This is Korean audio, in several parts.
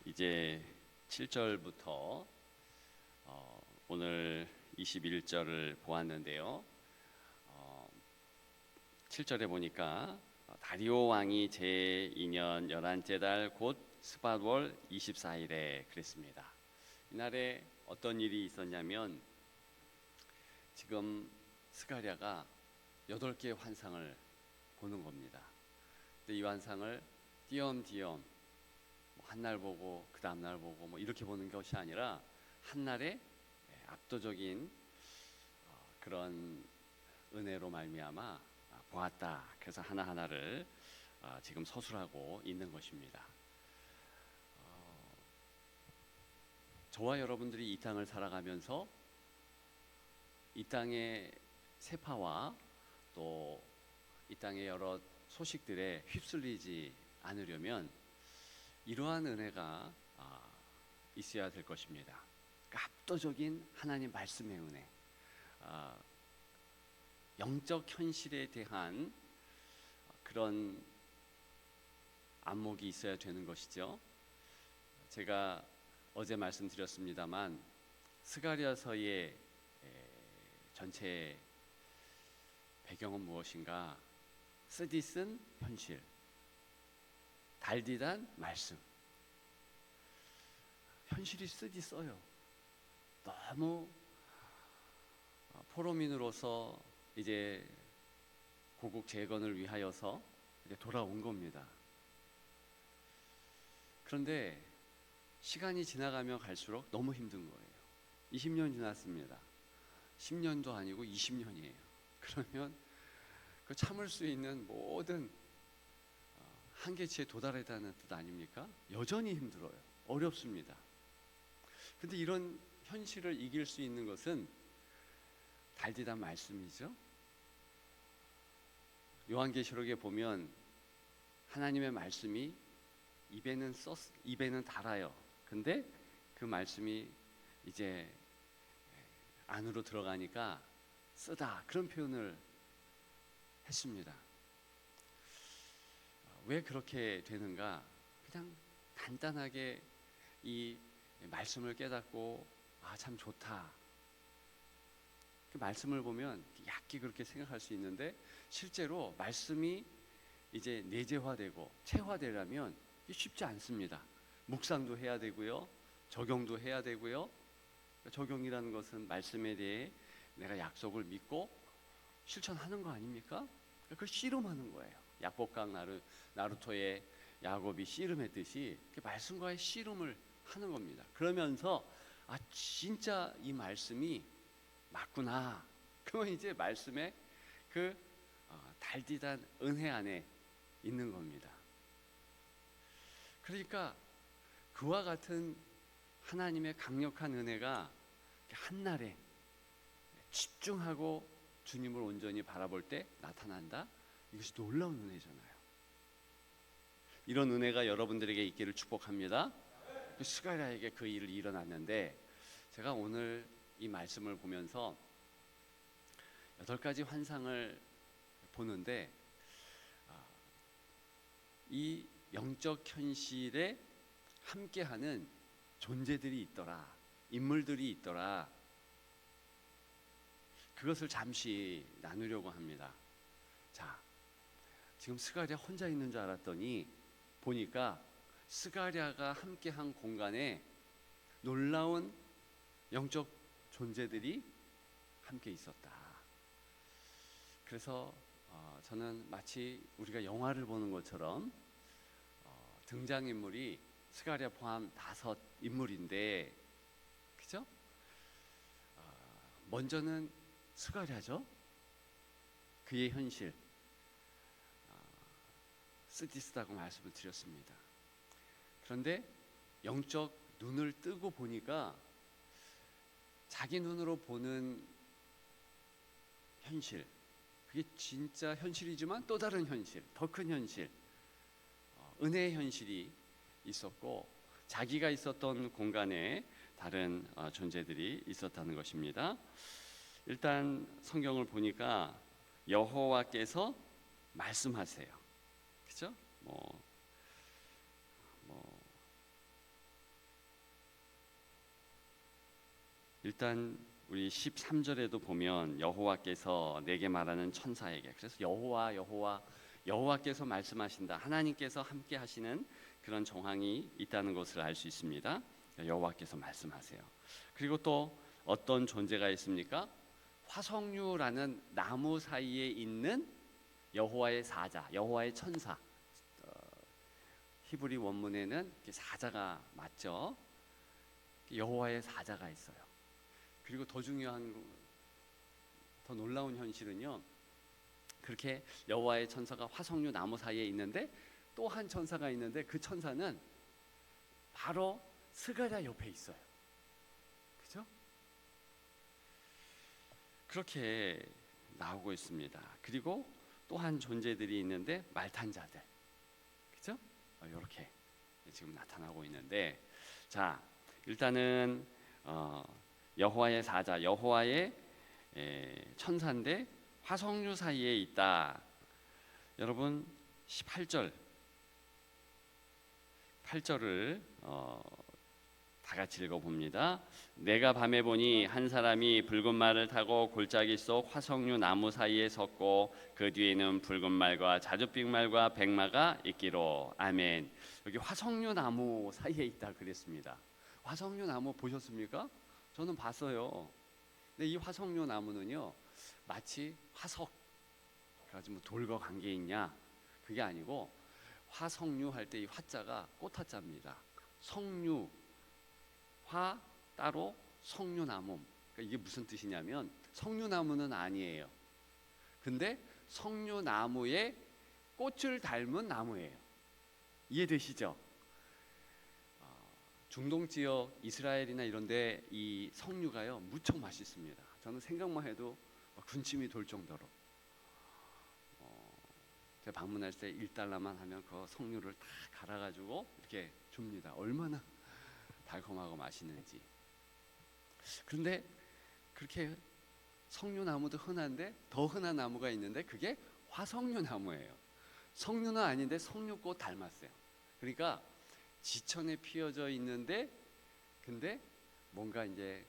이제 7절부터 오늘 21절을 보았는데요. 7절에 보니까 다리오 왕이 제2년 11째 달 곧 스밧월 24일에 그랬습니다. 이날에 어떤 일이 있었냐면 지금 스가랴가 8개의 환상을 보는 겁니다. 근데 이 환상을 띄엄띄엄 한날 보고 그 다음날 보고 이렇게 보는 것이 아니라 한날에 압도적인 그런 은혜로 말미암아 보았다. 그래서 하나하나를 지금 서술하고 있는 것입니다. 저와 여러분들이 이 땅을 살아가면서 이 땅의 세파와 또 이 땅의 여러 소식들에 휩쓸리지 않으려면 이러한 은혜가 있어야 될 것입니다. 그러니까 압도적인 하나님 말씀의 은혜, 영적 현실에 대한 그런 안목이 있어야 되는 것이죠. 제가 어제 말씀드렸습니다만 스가랴서의 전체 배경은 무엇인가? 쓰디쓴 현실, 달디단 말씀. 현실이 쓰디써요. 너무 포로민으로서 이제 고국 재건을 위하여서 이제 돌아온 겁니다. 그런데 시간이 지나가면 갈수록 너무 힘든 거예요. 20년 지났습니다. 10년도 아니고 20년이에요. 그러면 그 참을 수 있는 모든 한계치에 도달했다는 뜻 아닙니까? 여전히 힘들어요. 어렵습니다. 근데 이런 현실을 이길 수 있는 것은 달디단 말씀이죠. 요한계시록에 보면 하나님의 말씀이 입에는 달아요. 근데 그 말씀이 이제 안으로 들어가니까 쓰다, 그런 표현을 했습니다. 왜 그렇게 되는가? 그냥 간단하게 이 말씀을 깨닫고 참 좋다. 그 말씀을 보면 얕게 그렇게 생각할 수 있는데 실제로 말씀이 이제 내재화되고 체화되려면 쉽지 않습니다. 묵상도 해야 되고요, 적용도 해야 되고요. 적용이라는 것은 말씀에 대해 내가 약속을 믿고 실천하는 거 아닙니까? 그걸 씨름하는 거예요. 약복강 나루토의 야곱이 씨름했듯이 말씀과의 씨름을 하는 겁니다. 그러면서 진짜 이 말씀이 맞구나. 그러면 이제 말씀의 그 달디단 은혜 안에 있는 겁니다. 그러니까 그와 같은 하나님의 강력한 은혜가 한날에 집중하고 주님을 온전히 바라볼 때 나타난다. 이것이 놀라운 은혜잖아요. 이런 은혜가 여러분들에게 있기를 축복합니다. 스가랴에게 그 일이 일어났는데 제가 오늘 이 말씀을 보면서 8가지 환상을 보는데 이 영적 현실에 함께하는 존재들이 있더라, 인물들이 있더라. 그것을 잠시 나누려고 합니다. 자, 지금 스가랴 혼자 있는 줄 알았더니 보니까 스가랴가 함께한 공간에 놀라운 영적 존재들이 함께 있었다. 그래서 저는 마치 우리가 영화를 보는 것처럼 등장인물이 스가랴 포함 5 인물인데, 그죠? 먼저는 스가랴죠. 그의 현실, 쓰디쓰다고 말씀을 드렸습니다. 그런데 영적 눈을 뜨고 보니까 자기 눈으로 보는 현실, 그게 진짜 현실이지만 또 다른 현실, 더 큰 현실, 은혜의 현실이 있었고 자기가 있었던 공간에 다른 존재들이 있었다는 것입니다. 일단 성경을 보니까 여호와께서 말씀하세요. 그죠? 일단 우리 13절에도 보면 여호와께서 내게 말하는 천사에게, 그래서 여호와께서 말씀하신다, 하나님께서 함께 하시는 그런 정황이 있다는 것을 알 수 있습니다. 여호와께서 말씀하세요. 그리고 또 어떤 존재가 있습니까? 화석류라는 나무 사이에 있는 여호와의 사자, 여호와의 천사. 히브리 원문에는 사자가 맞죠. 여호와의 사자가 있어요. 그리고 더 중요한, 더 놀라운 현실은요, 그렇게 여호와의 천사가 화석류 나무 사이에 있는데 또 한 천사가 있는데 그 천사는 바로 스가랴 옆에 있어요. 그죠? 그렇게 나오고 있습니다. 그리고 또 한 존재들이 있는데 말탄 자들, 그죠? 이렇게 지금 나타나고 있는데, 자, 일단은 여호와의 사자, 여호와의 천사인데 화석류 사이에 있다. 여러분 8절을 다 같이 읽어봅니다. 내가 밤에 보니 한 사람이 붉은 말을 타고 골짜기 속 화석류 나무 사이에 섰고 그 뒤에는 붉은 말과 자줏빛 말과 백마가 있기로. 아멘. 여기 화석류 나무 사이에 있다 그랬습니다. 화석류 나무 보셨습니까? 저는 봤어요. 근데 이 화석류 나무는요, 마치 화석, 그래가지고 뭐 돌과 관계 있냐, 그게 아니고 화석류 할 때 이 화자가 꽃화자입니다. 석류, 화 따로 석류나무. 그러니까 이게 무슨 뜻이냐면 석류나무는 아니에요. 근데 석류나무의 꽃을 닮은 나무예요. 이해되시죠? 중동 지역 이스라엘이나 이런데 이 석류가요 무척 맛있습니다. 저는 생각만 해도 군침이 돌 정도로. 제가 방문할 때 $1만 하면 그 석류를 다 갈아가지고 이렇게 줍니다. 얼마나 달콤하고 맛있는지. 그런데 그렇게 석류나무도 흔한데 더 흔한 나무가 있는데 그게 화석류나무예요. 석류는 아닌데 석류꽃 닮았어요. 그러니까 지천에 피어져 있는데, 근데 뭔가 이제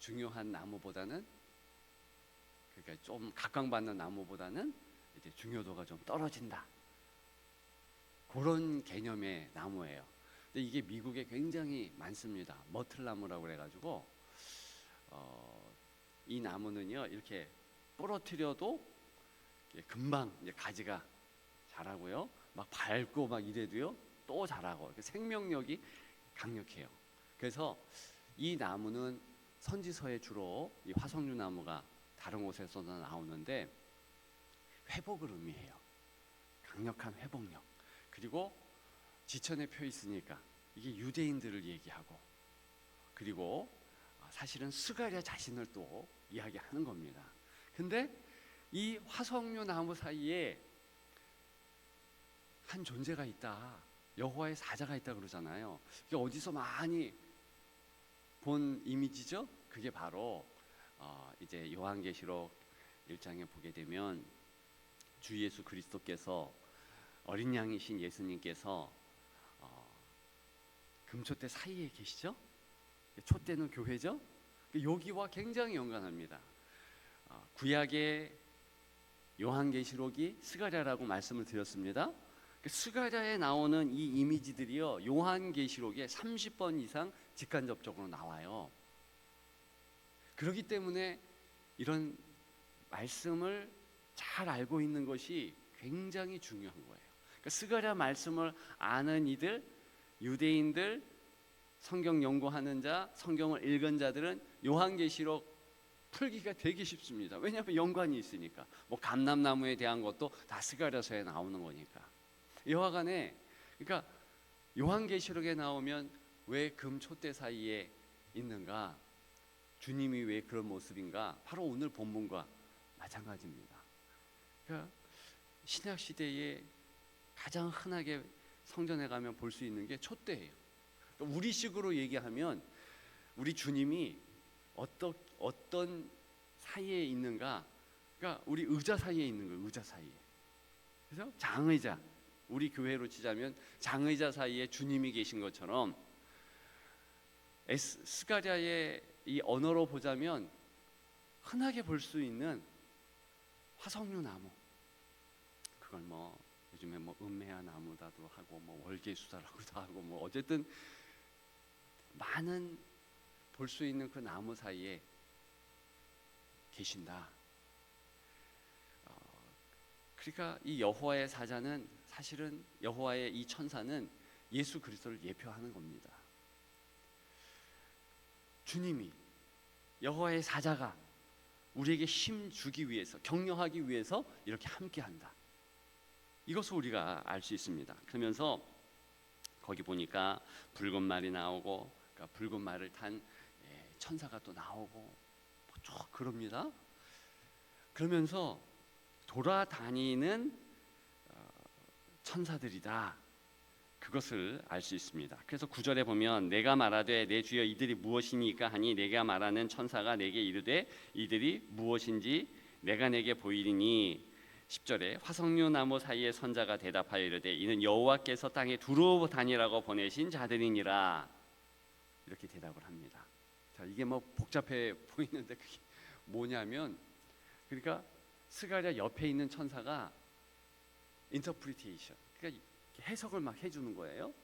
중요한 나무보다는, 그러니까 좀 각광받는 나무보다는 이제 중요도가 좀 떨어진다. 그런 개념의 나무예요. 근데 이게 미국에 굉장히 많습니다. 머틀나무라고 그래가지고 이 나무는요 이렇게 부러뜨려도 금방 이제 가지가 자라고요. 막 밟고 막 이래도요 또 자라고, 생명력이 강력해요. 그래서 이 나무는 선지서에 주로 이 화석류 나무가 다른 곳에서도 나오는데 회복을 의미해요. 강력한 회복력. 그리고 지천에 펴 있으니까 이게 유대인들을 얘기하고, 그리고 사실은 스가랴 자신을 또 이야기하는 겁니다. 근데 이 화석류 나무 사이에 한 존재가 있다, 여호와의 사자가 있다 그러잖아요. 이게 어디서 많이 본 이미지죠? 그게 바로 이제 요한계시록 1장에 보게 되면 주 예수 그리스도께서, 어린 양이신 예수님께서 금초대 사이에 계시죠? 촛대는 교회죠? 여기와 굉장히 연관합니다. 구약의 요한계시록이 스가랴라고 말씀을 드렸습니다. 스가랴에 나오는 이 이미지들이요 요한계시록에 30번 이상 직간접적으로 나와요. 그렇기 때문에 이런 말씀을 잘 알고 있는 것이 굉장히 중요한 거예요. 그러니까 스가랴 말씀을 아는 이들, 유대인들, 성경 연구하는 자, 성경을 읽은 자들은 요한계시록 풀기가 되게 쉽습니다. 왜냐하면 연관이 있으니까. 뭐 감람나무에 대한 것도 다 스가랴서에 나오는 거니까. 여하간에, 그러니까 요한계시록에 나오면 왜 금촛대 사이에 있는가, 주님이 왜 그런 모습인가, 바로 오늘 본문과 마찬가지입니다. 그러니까 신약 시대에 가장 흔하게 성전에 가면 볼 수 있는 게 촛대예요. 그러니까 우리식으로 얘기하면 우리 주님이 어떤 사이에 있는가, 그러니까 우리 의자 사이에 있는 거예요. 의자 사이에. 그래서 장의자, 우리 교회로 치자면 장의자 사이에 주님이 계신 것처럼 스가랴의 이 언어로 보자면 흔하게 볼 수 있는 화석류 나무, 그걸 뭐 요즘에 뭐 음메아 나무다도 하고 뭐 월계수다라고도 하고 뭐 어쨌든 많은 볼 수 있는 그 나무 사이에 계신다. 그러니까 이 여호와의 사자는 사실은 여호와의 이 천사는 예수 그리스도를 예표하는 겁니다. 주님이 여호와의 사자가 우리에게 힘 주기 위해서, 격려하기 위해서 이렇게 함께한다. 이것을 우리가 알 수 있습니다. 그러면서 거기 보니까 붉은 말이 나오고, 그러니까 붉은 말을 탄 천사가 또 나오고 쭉 그럽니다. 그러면서 돌아다니는 천사들이다, 그것을 알 수 있습니다. 그래서 9절에 보면 내가 말하되 내 주여 이들이 무엇이니까 하니 내가 말하는 천사가 내게 이르되 이들이 무엇인지 내가 내게 보이리니 10절에 화석류 나무 사이에 선자가 대답하여 이르되 이는 여호와께서 땅에 두루 다니라고 보내신 자들이니라, 이렇게 대답을 합니다. 자, 이게 뭐 복잡해 보이는데 그게 뭐냐면, 그러니까 스가랴 옆에 있는 천사가 인터프리테이션, 그러니까 해석을 막 해주는 거예요.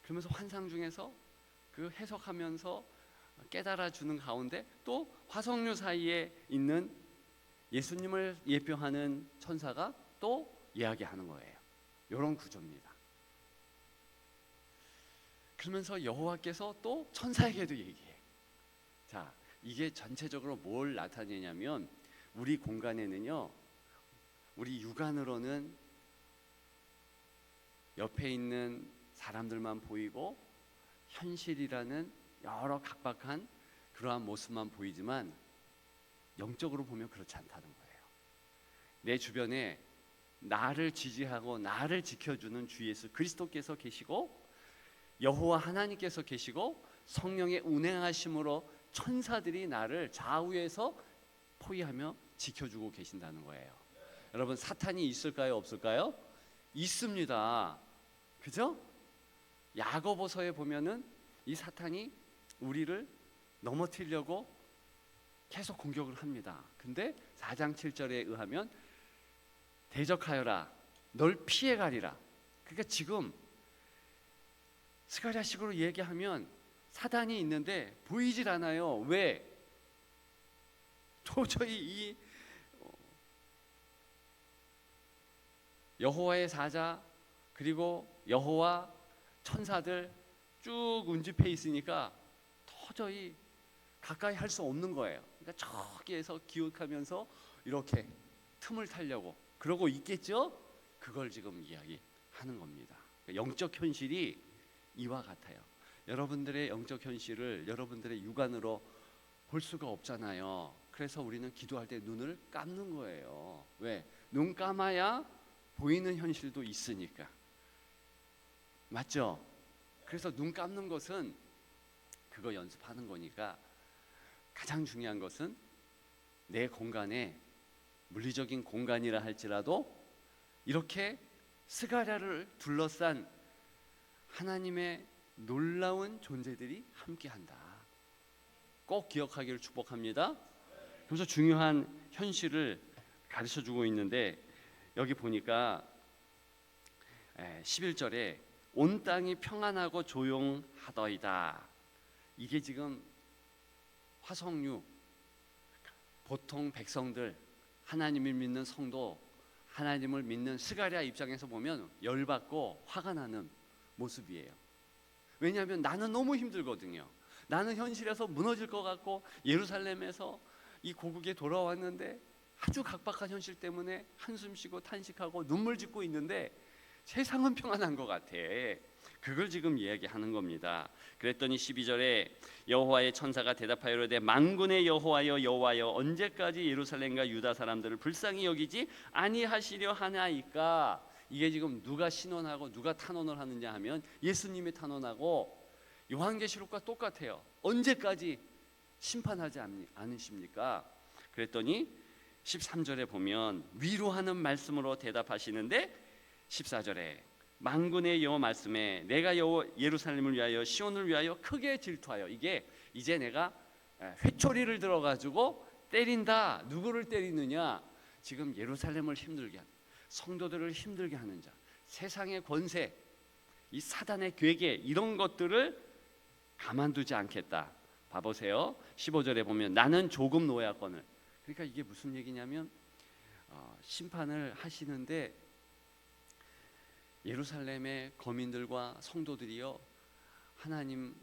그러면서 환상 중에서 그 해석하면서 깨달아주는 가운데 또 화석류 사이에 있는 예수님을 예표하는 천사가 또 이야기하는 거예요. 이런 구조입니다. 그러면서 여호와께서 또 천사에게도 얘기해. 자, 이게 전체적으로 뭘 나타내냐면, 우리 공간에는요, 우리 육안으로는 옆에 있는 사람들만 보이고 현실이라는 여러 각박한 그러한 모습만 보이지만 영적으로 보면 그렇지 않다는 거예요. 내 주변에 나를 지지하고 나를 지켜주는 주 예수 그리스도께서 계시고, 여호와 하나님께서 계시고, 성령의 운행하심으로 천사들이 나를 좌우에서 포위하며 지켜주고 계신다는 거예요. 여러분, 사탄이 있을까요, 없을까요? 있습니다. 그죠? 야고보서에 보면은 이 사탄이 우리를 넘어뜨리려고 계속 공격을 합니다. 근데 4장 7절에 의하면 대적하여라, 널 피해가리라. 그러니까 지금 스가랴식으로 얘기하면 사단이 있는데 보이질 않아요. 왜? 도저히 이 여호와의 사자 그리고 여호와 천사들 쭉 운집해 있으니까 도저히 가까이 할 수 없는 거예요. 그러니까 저기에서 기웃하면서 이렇게 틈을 타려고 그러고 있겠죠? 그걸 지금 이야기하는 겁니다. 영적 현실이 이와 같아요. 여러분들의 영적 현실을 여러분들의 육안으로 볼 수가 없잖아요. 그래서 우리는 기도할 때 눈을 감는 거예요. 왜? 눈 감아야 보이는 현실도 있으니까. 맞죠? 그래서 눈 감는 것은 그거 연습하는 거니까, 가장 중요한 것은 내 공간에, 물리적인 공간이라 할지라도 이렇게 스가랴를 둘러싼 하나님의 놀라운 존재들이 함께한다. 꼭 기억하기를 축복합니다. 그래서 중요한 현실을 가르쳐주고 있는데, 여기 보니까 11절에 온 땅이 평안하고 조용하더이다. 이게 지금 화석류, 보통 백성들, 하나님을 믿는 성도, 하나님을 믿는 스가랴 입장에서 보면 열받고 화가 나는 모습이에요. 왜냐하면 나는 너무 힘들거든요. 나는 현실에서 무너질 것 같고, 예루살렘에서 이 고국에 돌아왔는데 아주 각박한 현실 때문에 한숨 쉬고 탄식하고 눈물 짓고 있는데 세상은 평안한 것 같아. 그걸 지금 이야기하는 겁니다. 그랬더니 12절에 여호와의 천사가 대답하여 이르되 만군의 여호와여 여호와여 언제까지 예루살렘과 유다 사람들을 불쌍히 여기지 아니하시려 하나이까. 이게 지금 누가 신원하고 누가 탄원을 하느냐 하면 예수님이 탄원하고, 요한계시록과 똑같아요. 언제까지 심판하지 않으십니까? 그랬더니 13절에 보면 위로하는 말씀으로 대답하시는데, 14절에 만군의 여호와 말씀에 내가 예루살렘을 위하여 시온을 위하여 크게 질투하여, 이게 이제 내가 회초리를 들어가지고 때린다. 누구를 때리느냐? 지금 예루살렘을 힘들게 하는, 성도들을 힘들게 하는 자, 세상의 권세, 이 사단의 괴계, 이런 것들을 가만두지 않겠다. 봐보세요. 15절에 보면 나는 조금 노예권을. 그러니까 이게 무슨 얘기냐면 심판을 하시는데 예루살렘의 거민들과 성도들이요, 하나님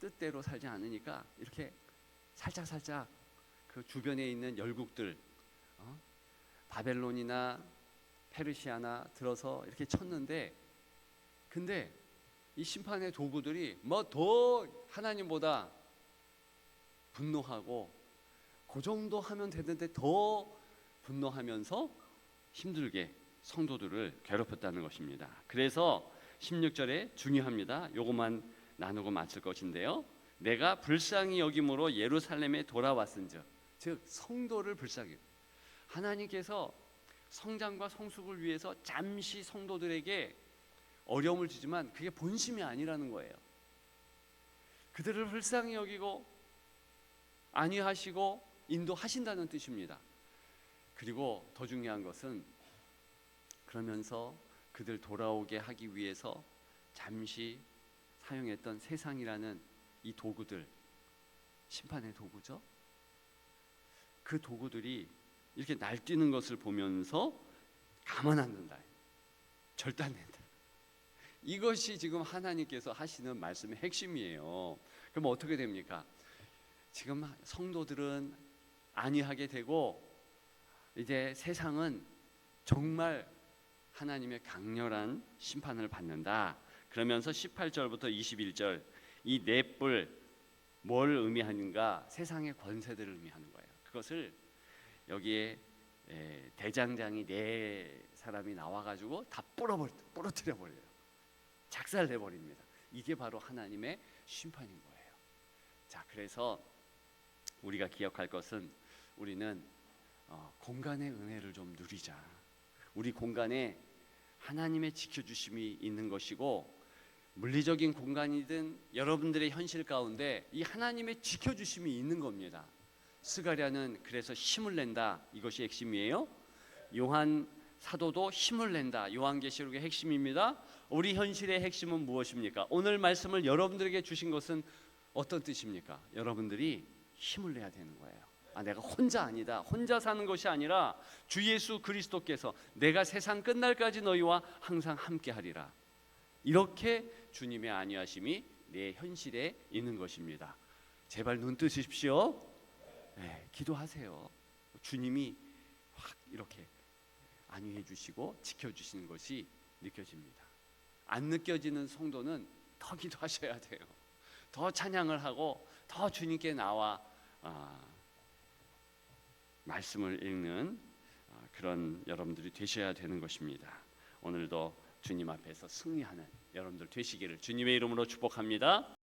뜻대로 살지 않으니까 이렇게 살짝 그 주변에 있는 열국들, 바벨론이나 페르시아나 들어서 이렇게 쳤는데, 근데 이 심판의 도구들이 뭐 더 하나님보다 분노하고, 그 정도 하면 되는데 더 분노하면서 힘들게 성도들을 괴롭혔다는 것입니다. 그래서 16절에 중요합니다. 요것만 나누고 마칠 것인데요, 내가 불쌍히 여김으로 예루살렘에 돌아왔은즉, 즉 성도를 불쌍히, 하나님께서 성장과 성숙을 위해서 잠시 성도들에게 어려움을 주지만 그게 본심이 아니라는 거예요. 그들을 불쌍히 여기고 안위하시고 인도하신다는 뜻입니다. 그리고 더 중요한 것은, 그러면서 그들 돌아오게 하기 위해서 잠시 사용했던 세상이라는 이 도구들, 심판의 도구죠. 그 도구들이 이렇게 날뛰는 것을 보면서 가만 안 둔다, 절단된다. 이것이 지금 하나님께서 하시는 말씀의 핵심이에요. 그럼 어떻게 됩니까? 지금 성도들은 안위하게 되고, 이제 세상은 정말 하나님의 강렬한 심판을 받는다. 그러면서 18절부터 21절, 이 넷불 뭘 의미하는가? 세상의 권세들을 의미하는 거예요. 그것을 여기에 대장장이 네 사람이 나와가지고 다 부러뜨려 버려요. 작살내 버립니다. 이게 바로 하나님의 심판인 거예요. 자, 그래서 우리가 기억할 것은, 우리는 공간의 은혜를 좀 누리자. 우리 공간에 하나님의 지켜주심이 있는 것이고, 물리적인 공간이든 여러분들의 현실 가운데 이 하나님의 지켜주심이 있는 겁니다. 스가랴는 그래서 힘을 낸다, 이것이 핵심이에요. 요한 사도도 힘을 낸다, 요한계시록의 핵심입니다. 우리 현실의 핵심은 무엇입니까? 오늘 말씀을 여러분들에게 주신 것은 어떤 뜻입니까? 여러분들이 힘을 내야 되는 거예요. 내가 혼자 아니다, 혼자 사는 것이 아니라 주 예수 그리스도께서 내가 세상 끝날까지 너희와 항상 함께 하리라, 이렇게 주님의 안위하심이 내 현실에 있는 것입니다. 제발 눈 뜨십시오. 기도하세요. 주님이 확 이렇게 안위해 주시고 지켜주시는 것이 느껴집니다. 안 느껴지는 성도는 더 기도하셔야 돼요. 더 찬양을 하고 더 주님께 나와 말씀을 읽는 그런 여러분들이 되셔야 되는 것입니다. 오늘도 주님 앞에서 승리하는 여러분들 되시기를 주님의 이름으로 축복합니다.